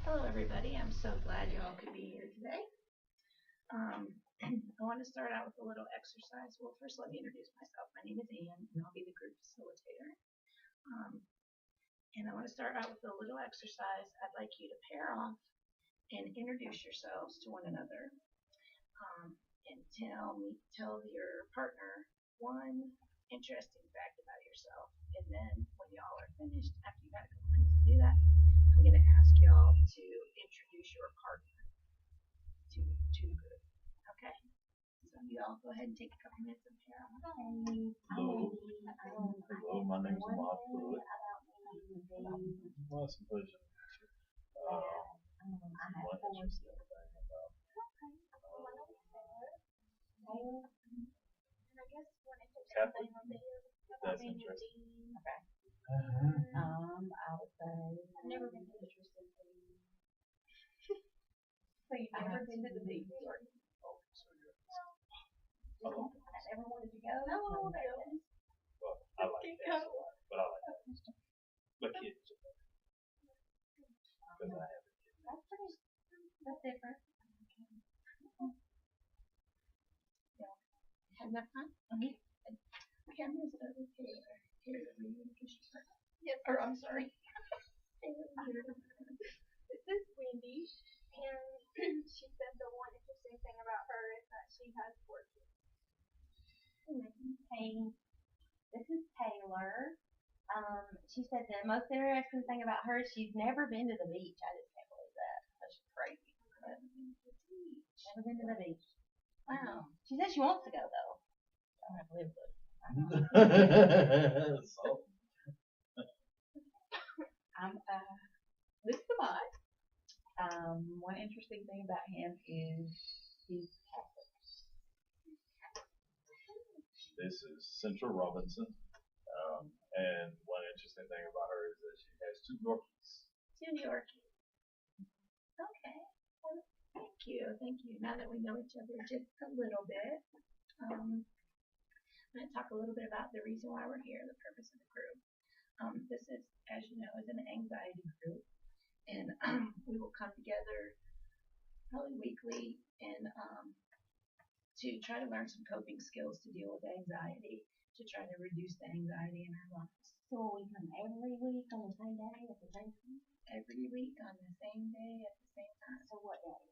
Hello, everybody. I'm so glad you all could be here today. I want to start out with a little exercise. Well, first, let me introduce myself. My name is Anne, and I'll be the group facilitator. Um, and I want to start out with a little exercise. I'd like you to pair off and introduce yourselves to one another, um, and tell your partner one interesting fact about yourself. And then, when y'all are finished, after you've had a couple minutes to do that, I'm going to ask y'all to introduce your partner to the group. Okay? So you all go ahead and take a couple minutes and pair on. Hello. Hello, my name is Mark Pruitt. Well, it's a pleasure to meet you. What interesting thing about Catholic? That's interesting. Okay. I would say I've never been to interesting things. So you've never been to the beach? Oh, so you're. Oh, I never wanted to go. No, there it is. well, I like that a lot, but I like that. But kids, because I have a kid. That's different. Have that fun? Okay. Cameras over here. Here, let me introduce yourself. Yes, Or, I'm sorry. this is Wendy, and she said the one interesting thing about her is that she has 4 kids. Hey, this is Taylor. She said the most interesting thing about her is she's never been to the beach. I just can't believe that. That's just crazy. Never been to the beach. Wow. She said she wants to go though. I don't have to live with it. So, I'm This is Ahmad. One interesting thing about him is he's Catholic. this is Central Robinson. And one interesting thing about her is that she has 2 Yorkies. To New York. Okay. Well, thank you. Thank you. Now that we know each other just a little bit, I'm going to talk a little bit about the reason why we're here, the purpose of the group. This is, as you know, is an anxiety group, and we will come together probably weekly and to try to learn some coping skills to deal with anxiety, to try to reduce the anxiety in our lives. So we come every week on the same day at the same time. Every week on the same day at the same time. So what day?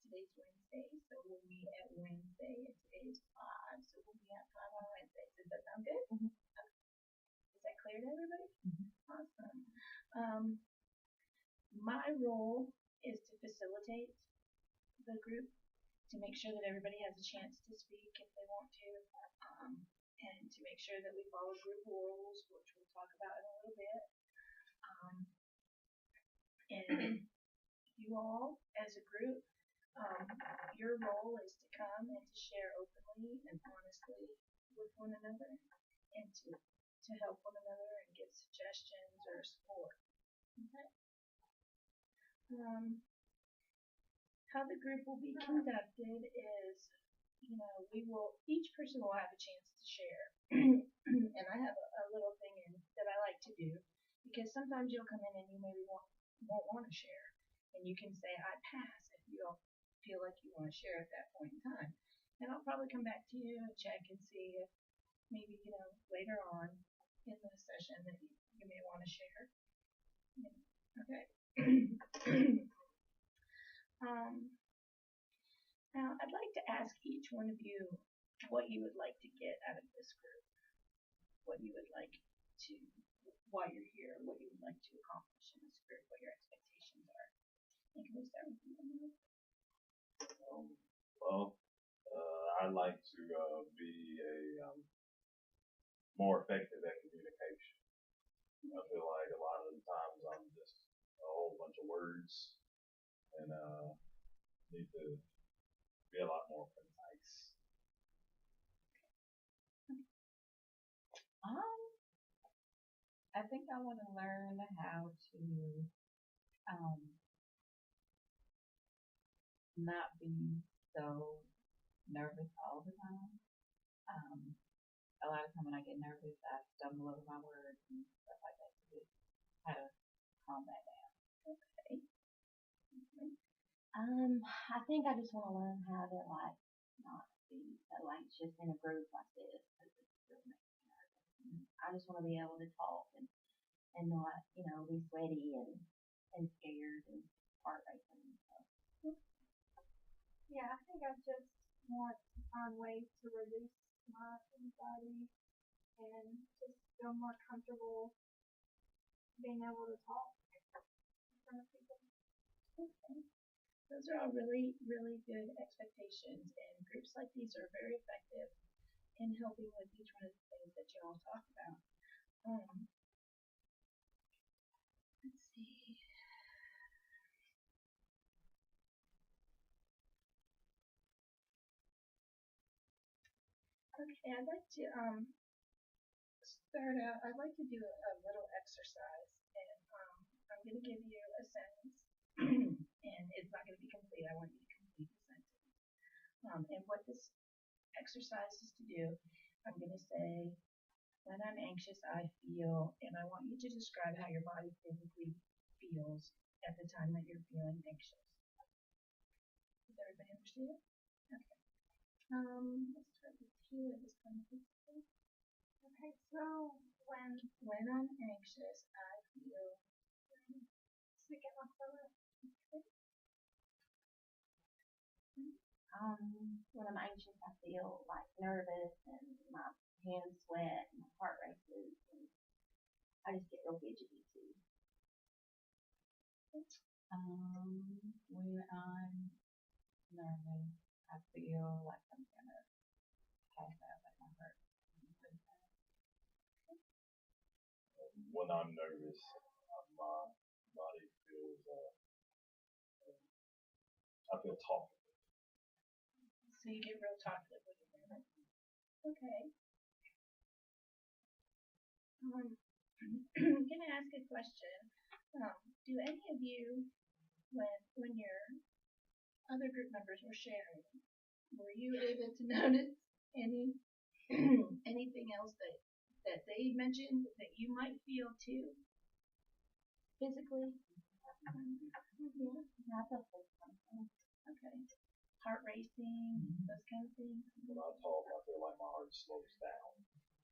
Today's Wednesday, so we'll meet at Wednesday, and today is 5, so we'll be at 5 on Wednesday. Does that sound good? Mhm. Is that clear to everybody? Mhm. Awesome. My role is to facilitate the group, to make sure that everybody has a chance to speak if they want to, and to make sure that we follow group rules, which we'll talk about in a little bit. And you all, as a group, your role is to come and to share openly and honestly with one another, and to help one another and give suggestions or support. Okay. How the group will be conducted is, each person will have a chance to share. And I have a little thing that I like to do, because sometimes you'll come in and you maybe won't want to share, and you can say I pass if you don't feel like you want to share at that point in time. And I'll probably come back to you and check and see if maybe later on in the session that you may want to share. Okay. Now I'd like to ask each one of you what you would like to get out of this group, what you would like to, why you're here, what you would like to accomplish in this group, what your expectations are. And can we start with you? Well, I'd like to be a more effective at communication. I feel like a lot of the times I'm just a whole bunch of words, and need to be a lot more concise. I think I want to learn how to not be so nervous all the time. A lot of time when I get nervous, I stumble over my words and stuff like that. So just how to calm that down. Okay. I think I just want to learn how to like not be so anxious in a group like this because it really makes me nervous. And I just want to be able to talk and not, be sweaty and scared and heart racing and stuff. Yeah, I think I just want to find ways to reduce my anxiety and just feel more comfortable being able to talk in front of people. Okay. Those are all really, really good expectations, and groups like these are very effective in helping with each one of the things that you all talk about. Let's see. Okay, I'd like to start out. I'd like to do a little exercise, and I'm going to give you a sentence, and it's not going to be complete. I want you to complete the sentence. And what this exercise is to do, I'm going to say, when I'm anxious, I feel, and I want you to describe how your body physically feels at the time that you're feeling anxious. Does everybody understand? Okay. Let's start with you at this point. Okay, so When I'm anxious, I feel sick at my throat. When I'm anxious, I feel like nervous and my hands sweat and my heart races and I just get real fidgety too. When I'm nervous, I feel like I'm gonna pass out, like my heart. When I'm nervous, my body feels, I feel talkative. so you get real talkative when you're nervous. Okay. I'm gonna ask a question. Do any of you, when your other group members were sharing, were you able to notice any anything else that they mentioned that you might feel too physically? Yeah. I feel sick sometimes. Okay. Heart racing, those kind of things. When I talk, I feel like my heart slows down.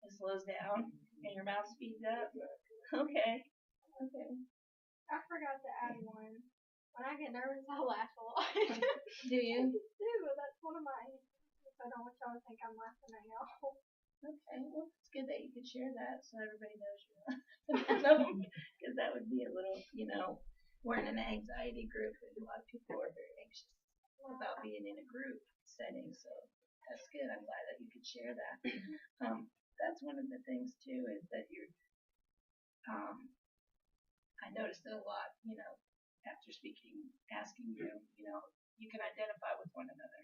It slows down and your mouth speeds up. Exactly. Okay. Okay. I forgot to add one. When I get nervous, I laugh a lot. Do you? I do. That's one of my answers. I don't want y'all to think I'm laughing at y'all. Okay. Well, it's good that you could share that so everybody knows you're because that would be a little, we're in an anxiety group and a lot of people are very anxious about being in a group setting. So that's good. I'm glad that you could share that. That's one of the things too is that you're. I noticed it a lot. After asking you, you can identify with one another,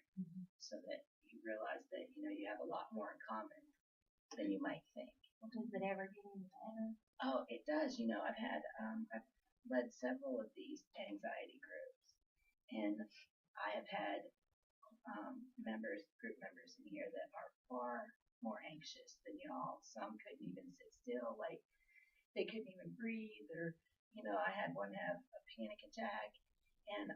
so that you realize that you have a lot more in common than you might think. Does it ever get any better? Oh, it does. I've led several of these anxiety groups, and I have had group members in here that are far more anxious than y'all. Some couldn't even sit still, like they couldn't even breathe, or I had one have a panic attack, and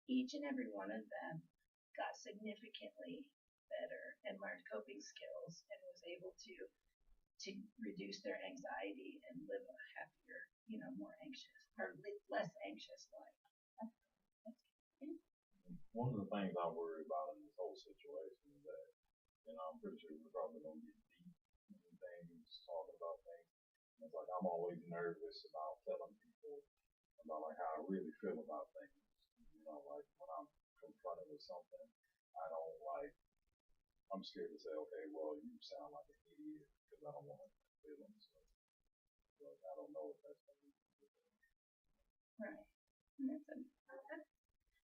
each and every one of them got significantly better and learned coping skills and was able to reduce their anxiety and live a happier, more anxious or less anxious life. One of the things I worry about in this whole situation is that, I'm pretty sure we're probably going to get deep into things, talking about things. It's like I'm always nervous about telling people about like how I really feel about things. Like when I'm confronted with something, I'm scared to say, okay, well, you sound like an idiot because I don't want to feel them. So, I don't know if that's going to be Right. And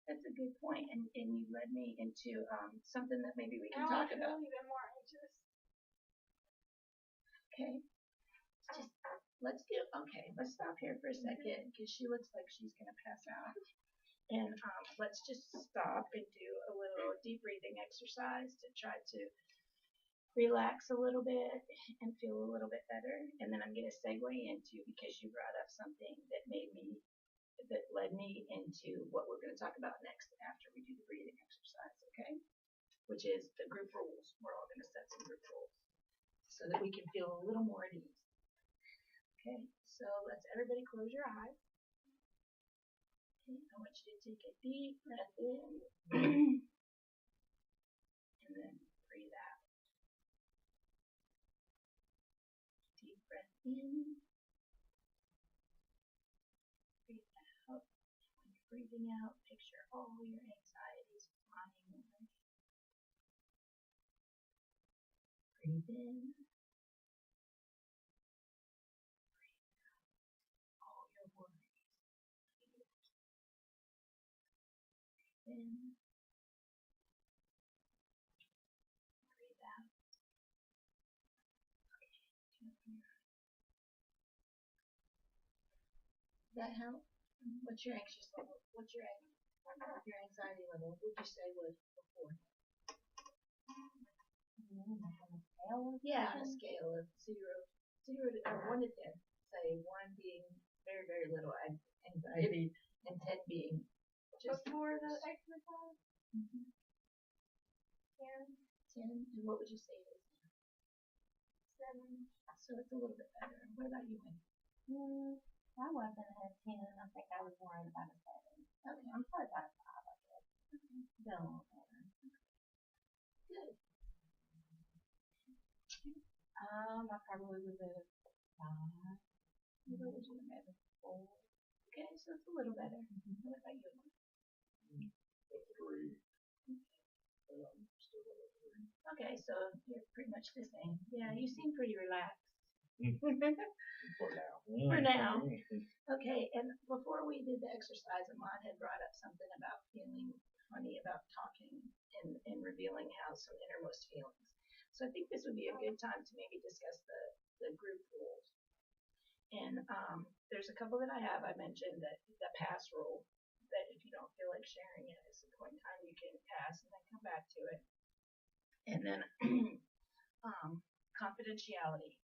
that's a good point, and you led me into something that maybe we can Now talk I feel about. even more anxious. Okay. Let's stop here for a second because she looks like she's gonna pass out. And let's just stop and do a little deep breathing exercise to try to relax a little bit and feel a little bit better. And then I'm gonna segue into, because you brought up something that me into what we're going to talk about next after we do the breathing exercise, okay? Which is the group rules. We're all going to set some group rules so that we can feel a little more at ease. Okay, so let's everybody close your eyes. Okay, I want you to take a deep breath in and then breathe out. Deep breath in. Breathe out. When you're breathing out, picture all your anxieties flying away. Breathe in. All your worries. In. Breathe out. Okay. Does that help? What's your anxious level? What's your anxiety level? What would you say was before? Yeah, on a scale of zero or 1 to 10. Say 1 being very, very little anxiety and 10 being just Before the exercise, Mhm. 10, 10. And what would you say it is? 7. So it's a little bit better. What about you, Wendy? I wasn't at 10. I think I was more at about a 7. Okay. I'm probably about a 5, I guess. Still a little better. Good. I probably was at a 5. What would you have? 4. Okay, so it's a little better. What about you? A 3. And I'm still at a 3. Okay, so you're pretty much the same. Yeah, you seem pretty relaxed. For now. For now. Okay, and before we did the exercise, Ahmad had brought up something about feeling funny about talking and revealing how some innermost feelings. So I think this would be a good time to maybe discuss the group rules. And there's a couple that I have. I mentioned that the pass rule, that if you don't feel like sharing it at some point in time, you can pass and then come back to it. And then confidentiality.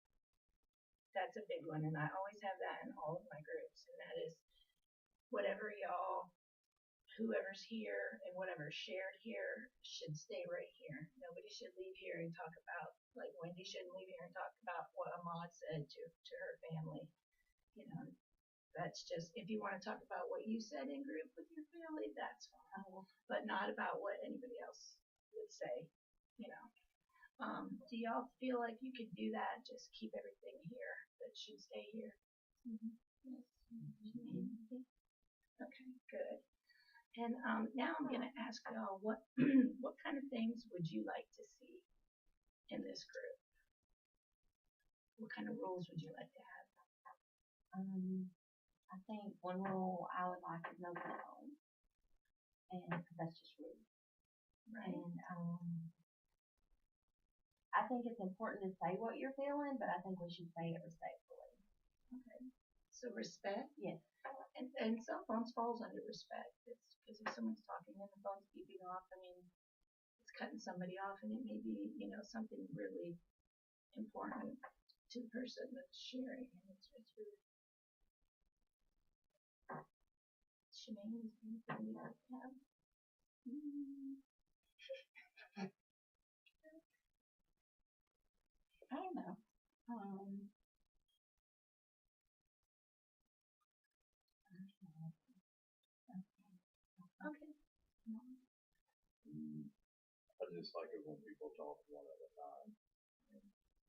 That's a big one, and I always have that in all of my groups, and that is whatever y'all, whoever's here and whatever's shared here should stay right here. Nobody should leave here and talk about, like Wendy shouldn't leave here and talk about what Ahmad said to her family. You know, that's just, if you want to talk about what you said in group with your family, that's fine, but not about what anybody else would say, you know. Do y'all feel like you could do that? Just keep everything here that should stay here? Yes. Okay, good. And now I'm going to ask y'all what what kind of things would you like to see in this group? What kind of rules would you like to have? I think one rule I would like is no phone. And 'cause that's just rude. Right. And I think it's important to say what you're feeling, but I think we should say it respectfully. Okay. So respect. Yes. And cell phones falls under respect. It's because if someone's talking and the phone's beeping off, I mean, it's cutting somebody off, and it may be, you know, something really important to the person that's sharing, and it's really. Shemaine, is there anything you'd like to have? I don't know. Okay. I just like it when people talk one at a time.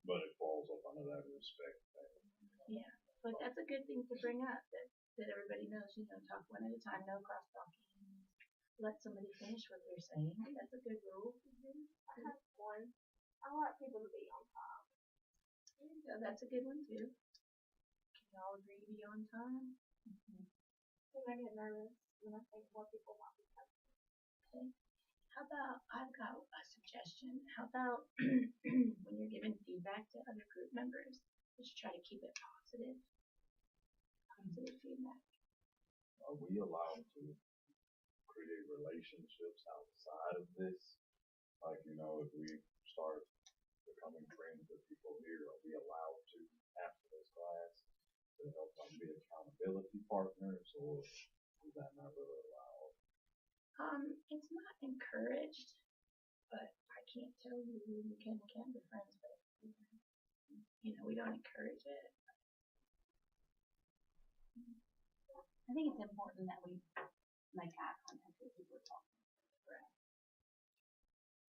But it falls up under that respect thing. Yeah, but that's a good thing to bring up, that everybody knows, you know, talk one at a time, no cross talking. Let somebody finish what they're saying. That's a good rule. I have one. I want people to be on time. There you go. That's a good one too. Can you all agree to be on time? Because I get nervous when I think more people want to come. Okay. How about, I've got a suggestion. How about when you're giving feedback to other group members, just try to keep it positive. Positive feedback. Are we allowed to create relationships outside of this? Like, you know, if we start becoming friends with people here, are we allowed to, after this class, to help like be accountability partners, or is that not really allowed? It's not encouraged, but I can't tell you who you can and can't be friends with. You know, we don't encourage it. I think it's important that we make eye contact with people we're talking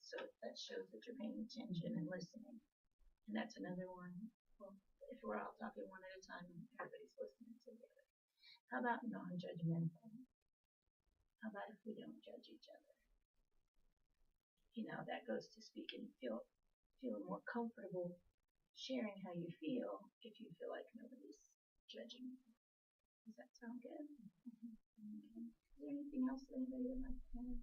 So that shows that you're paying attention and listening. And that's another one. Well, if we're all talking one at a time, everybody's listening together. How about non-judgmental? How about if we don't judge each other? You know, that goes to speaking, feeling more comfortable sharing how you feel if you feel like nobody's judging you. Does that sound good? Okay. Is there anything else that anybody would like to add?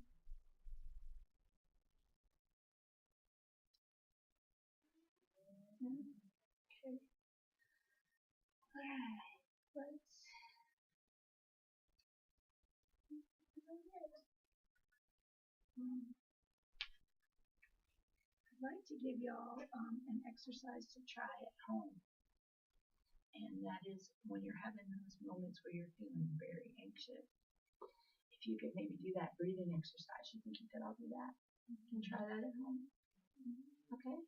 No? Okay. Alright, let's I'd like to give y'all an exercise to try at home. And that is when you're having those moments where you're feeling very anxious. If you could maybe do that breathing exercise, you think you could all do that? You can try that at home. Okay?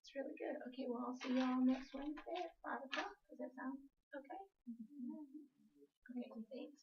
It's really good. Okay, well, I'll see y'all next Wednesday at 5 o'clock. Does that sound okay? Okay, thanks.